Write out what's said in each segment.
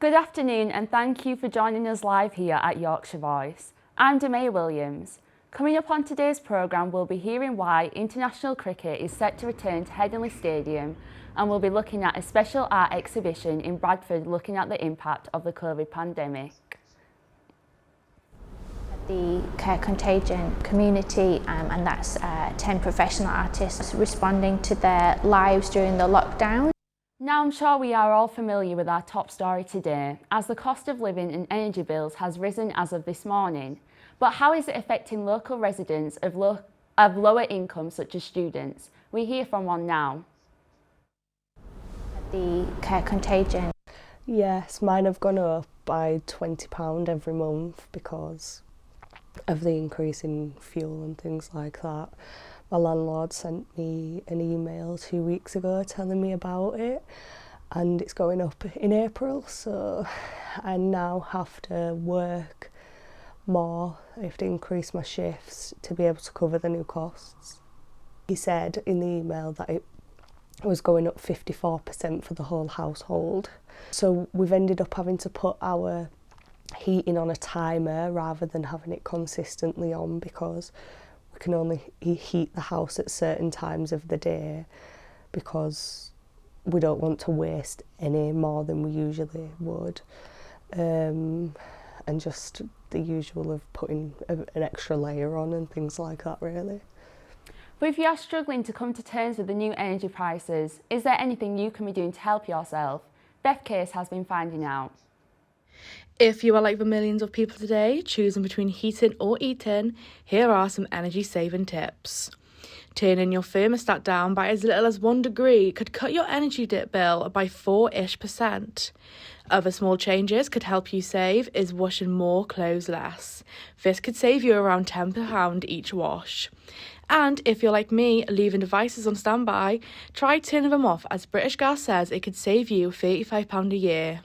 Good afternoon and thank you for joining us live here at Yorkshire Voice. I'm Demay Williams. Coming up on today's programme, we'll be hearing why international cricket is set to return to Headingley Stadium, and we'll be looking at a special art exhibition in Bradford looking at the impact of the COVID pandemic. The Care Contagion community, and that's 10 professional artists responding to their lives during the lockdown. Now I'm sure we are all familiar with our top story today, as the cost of living and energy bills has risen as of this morning. But how is it affecting local residents of lower income such as students? We hear from one now. The Care Contagion. Yes, mine have gone up by £20 every month because of the increase in fuel and things like that. My landlord sent me an email 2 weeks ago telling me about it, and it's going up in April, so I now have to work more. I have to increase my shifts to be able to cover the new costs. He said in the email that it was going up 54% for the whole household. So we've ended up having to put our heating on a timer rather than having it consistently on, because we can only heat the house at certain times of the day because we don't want to waste any more than we usually would. And just the usual of putting an extra layer on and things like that, really. But if you are struggling to come to terms with the new energy prices, is there anything you can be doing to help yourself? Beth Case has been finding out. If you are like the millions of people today, choosing between heating or eating, here are some energy saving tips. Turning your thermostat down by as little as 1 degree could cut your energy bill by 4-ish%. Other small changes could help you save is washing more clothes less. This could save you around £10 each wash. And if you're like me, leaving devices on standby, try turning them off, as British Gas says it could save you £35 a year.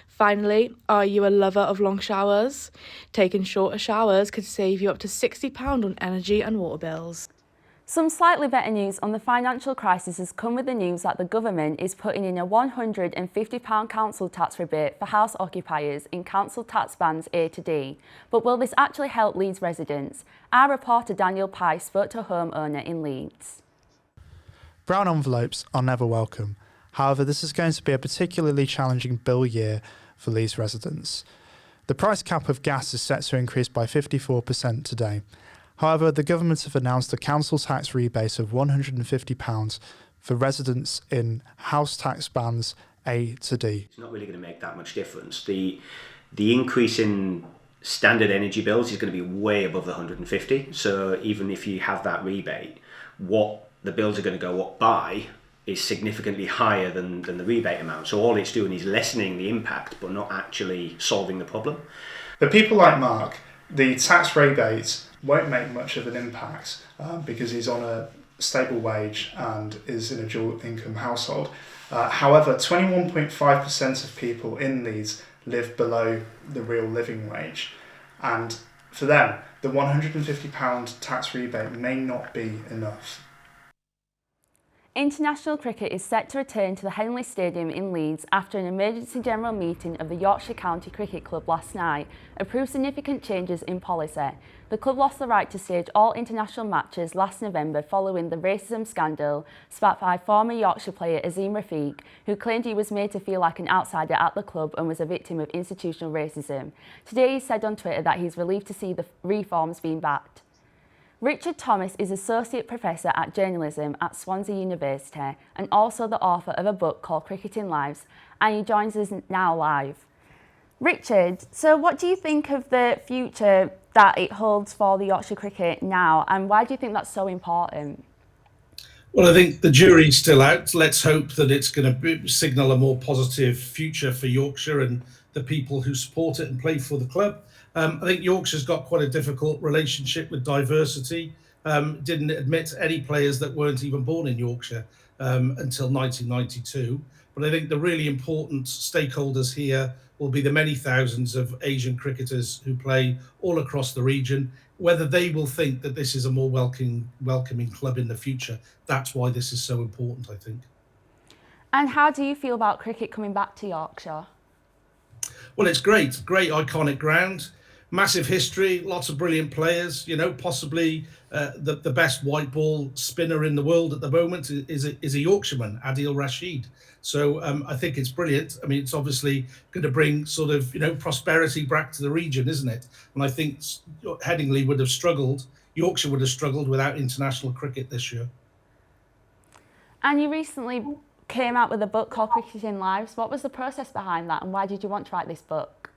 Finally, are you a lover of long showers? Taking shorter showers could save you up to £60 on energy and water bills. Some slightly better news on the financial crisis has come with the news that the government is putting in a £150 council tax rebate for house occupiers in council tax bands A to D. But will this actually help Leeds residents? Our reporter Daniel Pye spoke to a homeowner in Leeds. Brown envelopes are never welcome. However, this is going to be a particularly challenging bill year for Leeds residents. The price cap of gas is set to increase by 54% today. However, the government have announced a council tax rebate of £150 for residents in house tax bands A to D. It's not really going to make that much difference. The increase in standard energy bills is going to be way above the 150. So even if you have that rebate, what the bills are going to go up by is significantly higher than the rebate amount. So all it's doing is lessening the impact, but not actually solving the problem. For people like Mark, the tax rebate won't make much of an impact because he's on a stable wage and is in a dual income household. However, 21.5% of people in Leeds live below the real living wage, and for them, the £150 tax rebate may not be enough. International cricket is set to return to the Headingley Stadium in Leeds after an emergency general meeting of the Yorkshire County Cricket Club last night approved significant changes in policy. The club lost the right to stage all international matches last November following the racism scandal sparked by former Yorkshire player Azim Rafiq, who claimed he was made to feel like an outsider at the club and was a victim of institutional racism. Today he said on Twitter that he's relieved to see the reforms being backed. Richard Thomas is Associate Professor at Journalism at Swansea University and also the author of a book called Cricketing Lives, and he joins us now live. Richard, so what do you think of the future that it holds for the Yorkshire cricket now, and why do you think that's so important? Well, I think the jury's still out. Let's hope that it's going to signal a more positive future for Yorkshire and the people who support it and play for the club. I think Yorkshire's got quite a difficult relationship with diversity. Didn't admit any players that weren't even born in Yorkshire until 1992. But I think the really important stakeholders here will be the many thousands of Asian cricketers who play all across the region, whether they will think that this is a more welcoming club in the future. That's why this is so important, I think. And how do you feel about cricket coming back to Yorkshire? Well, it's great iconic ground, massive history, lots of brilliant players. Possibly the best white ball spinner in the world at the moment is a Yorkshireman, Adil Rashid. So I think it's brilliant. I mean, it's obviously going to bring sort of prosperity back to the region, isn't it? And I think Headingley would have struggled, Yorkshire would have struggled without international cricket this year. And you recently came out with a book called Cricketing Lives. What was the process behind that, and why did you want to write this book?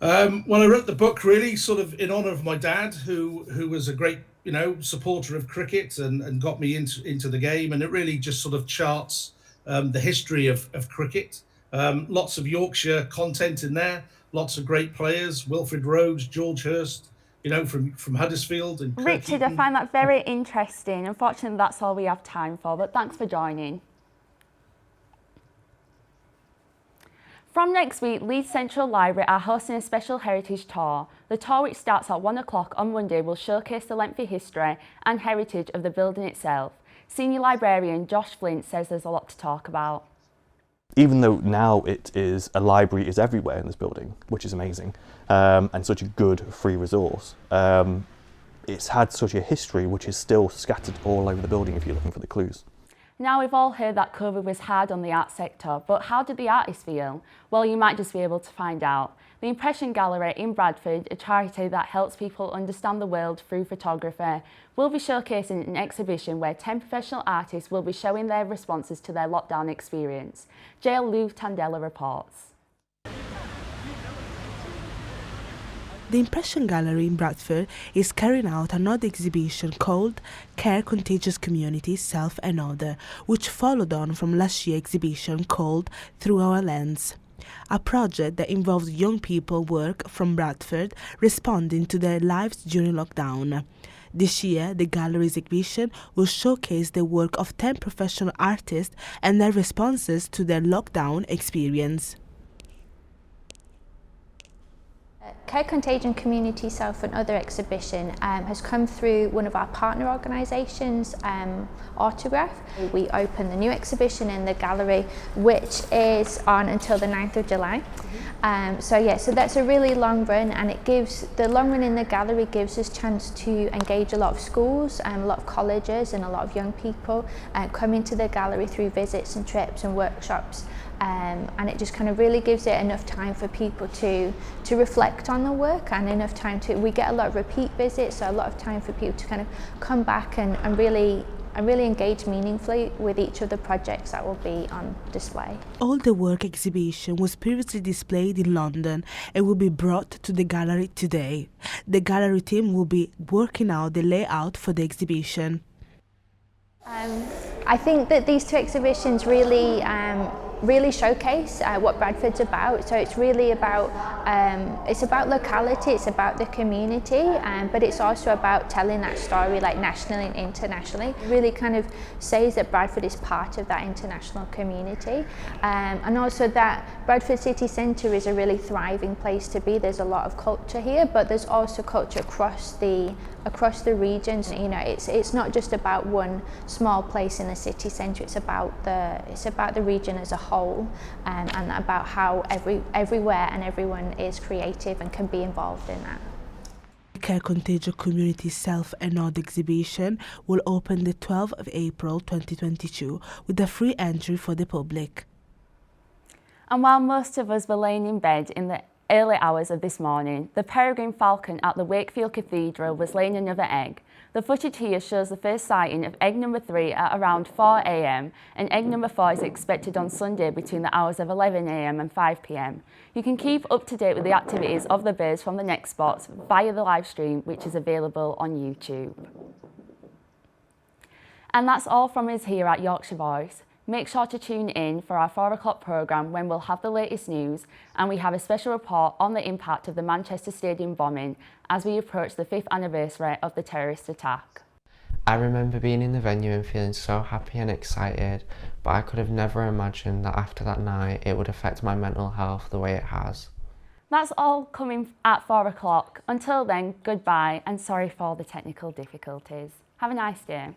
Well, I wrote the book really sort of in honour of my dad, who was a great supporter of cricket and got me into the game, and it really just sort of charts the history of cricket. Lots of Yorkshire content in there, lots of great players, Wilfred Rhodes, George Hurst, from Huddersfield. And Richard, I find that very interesting. Unfortunately, that's all we have time for, but thanks for joining. From next week, Leeds Central Library are hosting a special heritage tour. The tour, which starts at 1 o'clock on Monday, will showcase the lengthy history and heritage of the building itself. Senior librarian Josh Flint says there's a lot to talk about. Even though now it is a library is everywhere in this building, which is amazing, and such a good free resource, it's had such a history which is still scattered all over the building if you're looking for the clues. Now, we've all heard that COVID was hard on the art sector, but how did the artists feel? Well, you might just be able to find out. The Impression Gallery in Bradford, a charity that helps people understand the world through photography, will be showcasing an exhibition where 10 professional artists will be showing their responses to their lockdown experience. JL Lou Tandela reports. The Impression Gallery in Bradford is carrying out another exhibition called Care Contagious Communities, Self and Other, which followed on from last year's exhibition called Through Our Lens, a project that involves young people work from Bradford responding to their lives during lockdown. This year, the gallery's exhibition will showcase the work of 10 professional artists and their responses to their lockdown experience. Care Contagion Community Self and Other exhibition has come through one of our partner organisations, Autograph. We opened the new exhibition in the gallery, which is on until the 9th of July. So that's a really long run, and the long run in the gallery gives us chance to engage a lot of schools, a lot of colleges and a lot of young people come into the gallery through visits and trips and workshops. And it just kind of really gives it enough time for people to reflect on the work, and enough time we get a lot of repeat visits, so a lot of time for people to kind of come back and really engage meaningfully with each of the projects that will be on display. All the work exhibition was previously displayed in London and will be brought to the gallery today. The gallery team will be working out the layout for the exhibition. I think that these two exhibitions really showcase what Bradford's about. So it's really about locality, it's about the community, but it's also about telling that story like nationally and internationally. It really kind of says that Bradford is part of that international community, and also that Bradford City Centre is a really thriving place to be. There's a lot of culture here, but there's also culture across the regions. It's not just about one small place in the city centre. It's about the region as a whole, and about how everywhere and everyone is creative and can be involved in that. Care Contagion Community Self and Other exhibition will open the 12th of April 2022 with a free entry for the public. And while most of us were laying in bed in the early hours of this morning, the peregrine falcon at the Wakefield Cathedral was laying another egg. The footage here shows the first sighting of egg number 3 at around 4 a.m, and egg number 4 is expected on Sunday between the hours of 11 a.m. and 5 p.m. You can keep up to date with the activities of the birds from the next spots via the live stream, which is available on YouTube. And that's all from us here at Yorkshire Voice. Make sure to tune in for our 4 o'clock programme when we'll have the latest news, and we have a special report on the impact of the Manchester Stadium bombing as we approach the 5th anniversary of the terrorist attack. I remember being in the venue and feeling so happy and excited, but I could have never imagined that after that night it would affect my mental health the way it has. That's all coming at 4 o'clock. Until then, goodbye, and sorry for the technical difficulties. Have a nice day.